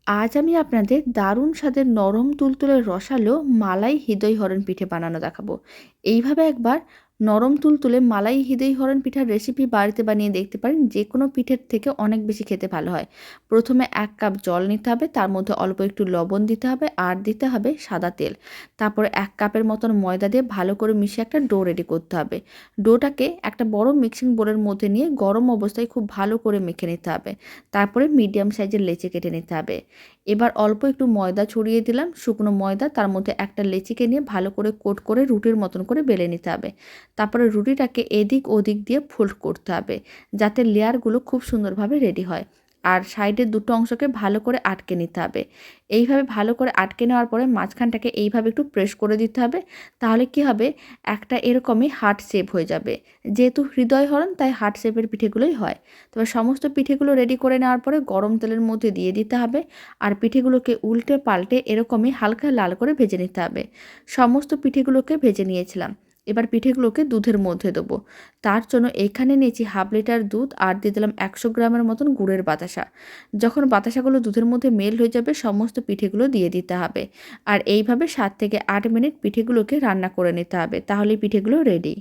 আজ আমি আপনাদের দারুণ স্বাদের নরম তুলতুলে রসালো মালাই হৃদয় হরণ পিঠে বানানো দেখাবো। এইভাবে একবার নরম তুলতুলে মালাই হৃদয় হরণ পিঠার রেসিপি বাড়িতে বানিয়ে দেখতে পারেন। যে কোনো পিঠের থেকে অনেক বেশি খেতে ভালো হয়। প্রথমে 1 কাপ জল নিতে হবে, তার মধ্যে অল্প একটু লবণ দিতে হবে আর দিতে হবে সাদা তেল। তারপরে 1 কাপের মতন ময়দা দিয়ে ভালো করে মিশিয়ে একটা ডো রেডি করতে হবে। ডোটাকে একটা বড় মিক্সিং বোলের মধ্যে নিয়ে গরম অবস্থায় খুব ভালো করে মেখে নিতে হবে। তারপরে মিডিয়াম সাইজের লেচি কেটে নিতে হবে। এবার অল্প একটু ময়দা ছড়িয়ে দিলাম, শুকনো ময়দা, তার মধ্যে একটা লেচিকে নিয়ে ভালো করে কোট করে রুটির মতন করে বেলে নিতে হবে। তারপরে রুটিটাকে এদিক ওদিক দিয়ে ফোল্ড করতে হবে, যাতে লেয়ারগুলো খুব সুন্দরভাবে রেডি হয়। আর সাইডের দুটো অংশকে ভালো করে আটকে নিতে হবে। এইভাবে ভালো করে আটকে নেওয়ার পরে মাঝখানটাকে এইভাবে একটু প্রেস করে দিতে হবে। তাহলে কি হবে, একটা এরকমই হার্ট শেপ হয়ে যাবে। যেহেতু হৃদয় হরণ তাই হার্ট শেপের পিঠেগুলোই হয়। তবে সমস্ত পিঠেগুলো রেডি করে নেওয়ার পরে গরম তেলের মধ্যে দিয়ে দিতে হবে। আর পিঠেগুলোকে উল্টে পাল্টে এরকমই হালকা লাল করে ভেজে নিতে হবে। সমস্ত পিঠেগুলোকে ভেজে নিয়েছিলাম। এবার পিঠেগুলোকে দুধের মধ্যে দেবো। তার জন্য এখানে নিয়েছি 1/2 লিটার দুধ আর দিয়ে দিলাম 100 গ্রামের মতন গুড়ের বাতাসা। যখন বাতাসাগুলো দুধের মধ্যে মেল্ট হয়ে যাবে সমস্ত পিঠেগুলো দিয়ে দিতে হবে। আর এইভাবে 7 থেকে 8 মিনিট পিঠেগুলোকে রান্না করে নিতে হবে, তাহলেই পিঠেগুলো রেডি।